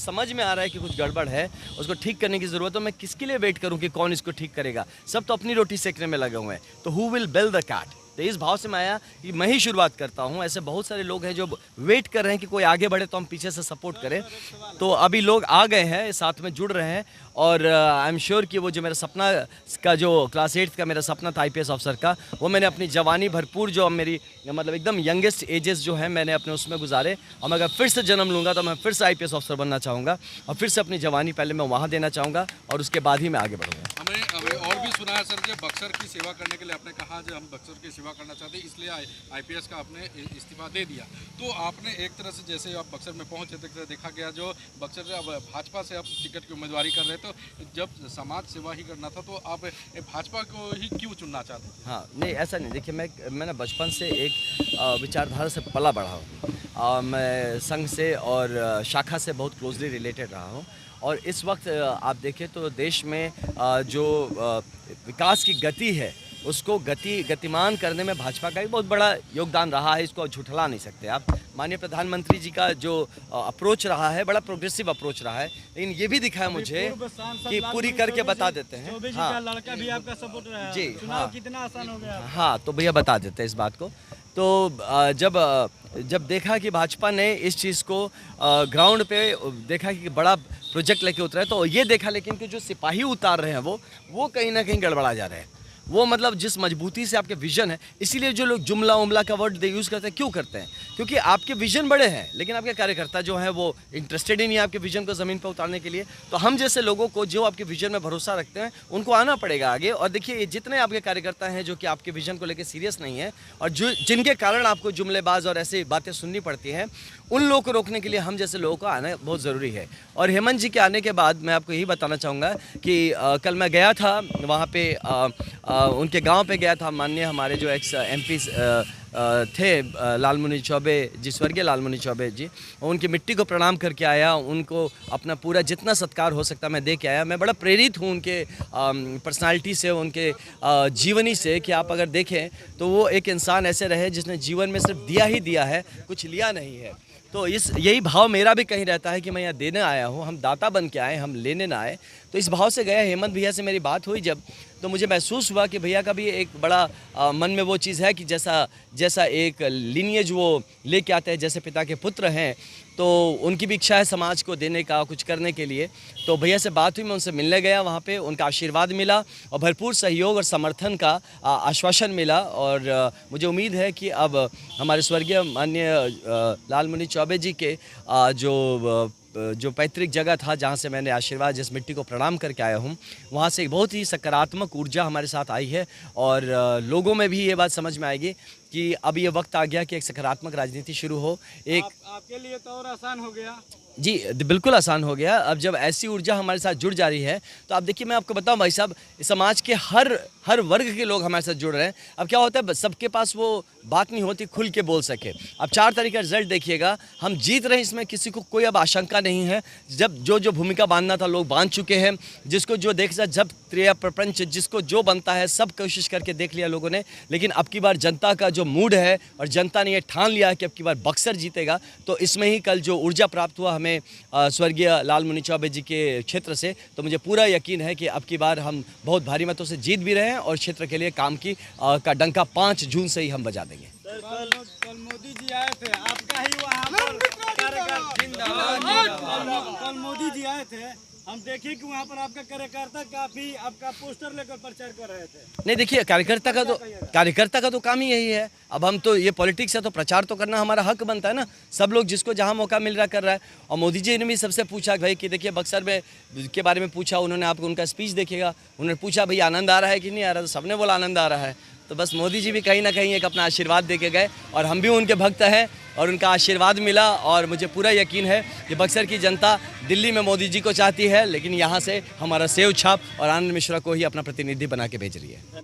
समझ में आ रहा है कि कुछ गड़बड़ है, उसको ठीक करने की ज़रूरत है। मैं किसके लिए वेट करूं कि कौन इसको ठीक करेगा? सब तो अपनी रोटी सेकने में लगे हुए हैं। तो who will bell the cat? तो इस भाव से मैं आया कि मैं ही शुरुआत करता हूं। ऐसे बहुत सारे लोग हैं जो वेट कर रहे हैं कि कोई आगे बढ़े तो हम पीछे से सपोर्ट करें। तो अभी लोग आ गए हैं, साथ में जुड़ रहे हैं, और आई एम श्योर कि वो जो मेरा सपना का, जो क्लास 8 का मेरा सपना था आईपीएस ऑफिसर का, वो मैंने अपनी जवानी भरपूर, जो मेरी मतलब एकदम यंगेस्ट एजेस जो है मैंने अपने उसमें गुजारे। और मैं अगर फिर से जन्म लूँगा तो मैं फिर से आईपीएस ऑफिसर बनना चाहूँगा, और फिर से अपनी जवानी पहले मैं वहाँ देना चाहूँगा, और उसके बाद ही मैं आगे बढ़ूँगा। हमें और भी सुना है सर कि बक्सर की सेवा करने के लिए आपने कहा जो हम बक्सर की सेवा करना चाहते हैं, इसलिए आईपीएस का आपने इस्तीफा दे दिया। तो आपने एक तरह से, जैसे आप बक्सर में पहुंचे थे, देखा गया जो बक्सर से अब भाजपा से आप टिकट की उम्मीदवारी कर रहे, तो जब समाज सेवा ही करना था तो आप भाजपा को ही क्यों चुनना चाहते हैं? हाँ, नहीं ऐसा नहीं। देखिए, मैंने बचपन से एक विचारधारा से पला बढ़ा हूँ। मैं संघ से और शाखा से बहुत क्लोजली रिलेटेड रहा हूँ, और इस वक्त आप देखें तो देश में जो विकास की गति है उसको गतिमान करने में भाजपा का भी बहुत बड़ा योगदान रहा है। इसको झुठला नहीं सकते आप। माननीय प्रधानमंत्री जी का जो अप्रोच रहा है, बड़ा प्रोग्रेसिव अप्रोच रहा है। लेकिन ये भी दिखा है मुझे कि पूरी करके बता देते हैं। हाँ, लड़का भी आपका सपोर्ट रहा है जी, चुनाव कितना आसान हो गया। हाँ, तो भैया बता देते हैं इस बात को। तो जब देखा कि भाजपा ने इस चीज़ को ग्राउंड पे देखा कि बड़ा प्रोजेक्ट लेके उतरा है, तो ये देखा लेकिन कि जो सिपाही उतार रहे हैं वो कहीं ना कहीं गड़बड़ा जा रहे हैं। वो मतलब जिस मजबूती से आपके विजन है, इसीलिए जो लोग जुमला उमला का वर्ड दे यूज़ करते हैं, क्यों करते हैं? क्योंकि आपके विजन बड़े हैं, लेकिन आपके कार्यकर्ता जो हैं वो इंटरेस्टेड ही नहीं है आपके विजन को ज़मीन पर उतारने के लिए। तो हम जैसे लोगों को, जो आपके विजन में भरोसा रखते हैं, उनको आना पड़ेगा आगे। और देखिए, ये जितने आपके कार्यकर्ता हैं जो कि आपके विजन को लेकर सीरियस नहीं है, और जिनके कारण आपको जुमलेबाज और ऐसी बातें सुननी पड़ती हैं, उन लोगों को रोकने के लिए हम जैसे लोगों को आना बहुत ज़रूरी है। और हेमंत जी के आने के बाद मैं आपको यही बताना चाहूँगा कि कल मैं गया था वहाँ पे, उनके गांव पे गया था। माननीय हमारे जो एक्स एमपी थे लालमुनि चौबे जी, स्वर्गीय लालमुनि चौबे जी, उनकी मिट्टी को प्रणाम करके आया। उनको अपना पूरा जितना सत्कार हो सकता मैं दे के आया। मैं बड़ा प्रेरित हूँ उनके पर्सनालिटी से, उनके जीवनी से, कि आप अगर देखें तो वो एक इंसान ऐसे रहे जिसने जीवन में सिर्फ दिया ही दिया है, कुछ लिया नहीं है। तो यही भाव मेरा भी कहीं रहता है कि मैं यहाँ देने आया हूँ। हम दाता बन के आए, हम लेने ना आए। तो इस भाव से गया। हेमंत भैया से मेरी बात हुई जब, तो मुझे महसूस हुआ कि भैया का भी एक बड़ा मन में वो चीज़ है कि जैसा एक लीनिएज वो लेके आते हैं, जैसे पिता के पुत्र हैं, तो उनकी भी इच्छा है समाज को देने का, कुछ करने के लिए। तो भैया से बात हुई, मैं उनसे मिलने गया वहाँ पे, उनका आशीर्वाद मिला और भरपूर सहयोग और समर्थन का आश्वासन मिला। और मुझे उम्मीद है कि अब हमारे स्वर्गीय माननीय लालमुनि चौबे जी के जो पैतृक जगह था, जहाँ से मैंने आशीर्वाद, जिस मिट्टी को प्रणाम करके आया हूँ, वहाँ से एक बहुत ही सकारात्मक ऊर्जा हमारे साथ आई है। और लोगों में भी ये बात समझ में आएगी कि अब ये वक्त आ गया कि एक सकारात्मक राजनीति शुरू हो। आपके लिए तो और आसान हो गया। जी, बिल्कुल आसान हो गया। अब जब ऐसी ऊर्जा हमारे साथ जुड़ जा रही है, तो आप देखिए, मैं आपको बताऊं भाई साहब, समाज के हर वर्ग के लोग हमारे साथ जुड़ रहे हैं। अब क्या होता है, सबके पास वो बात नहीं होती खुल के बोल सके। अब 4 तारीख का रिजल्ट देखिएगा, हम जीत रहे हैं, इसमें किसी को कोई अब आशंका नहीं है। जब जो भूमिका बांधना था लोग बांध चुके हैं। जिसको जो देख सा, जब त्रिया प्रपंच, जिसको जो बनता है, सब कोशिश करके देख लिया लोगों ने। लेकिन अब की बार जनता का जो मूड है, और जनता ने ये ठान लिया है कि अब की बार बक्सर जीतेगा। तो इसमें ही कल जो ऊर्जा प्राप्त हुआ हमें स्वर्गीय लालमुनि चौबे जी के क्षेत्र से, तो मुझे पूरा यकीन है कि अब की बार हम बहुत भारी मतों से जीत भी रहे हैं, और क्षेत्र के लिए काम का डंका 5 जून से ही हम बजा देंगे। कल मोदी जी आए थे, आपका ही वहाँ पर कल मोदी जी आए थे, हम देखे कि वहाँ पर आपका कार्यकर्ता काफी आपका पोस्टर लेकर प्रचार कर रहे थे। नहीं, देखिए, कार्यकर्ता का तो काम ही यही है। अब हम तो, ये पॉलिटिक्स है, तो प्रचार तो करना हमारा हक बनता है ना। सब लोग जिसको जहाँ मौका मिल रहा कर रहा है। और मोदी जी ने भी सबसे पूछा भाई कि देखिए, बक्सर में के बारे में पूछा उन्होंने, आपको उनका स्पीच देखिएगा, उन्होंने पूछा भाई आनंद आ रहा है कि नहीं आ रहा, तो सबने बोला आनंद आ रहा है। तो बस मोदी जी भी कहीं ना कहीं एक अपना आशीर्वाद दे के गए, और हम भी उनके भक्त हैं, और उनका आशीर्वाद मिला। और मुझे पूरा यकीन है कि बक्सर की जनता दिल्ली में मोदी जी को चाहती है, लेकिन यहाँ से हमारा सेव छाप और आनंद मिश्रा को ही अपना प्रतिनिधि बना के भेज रही है।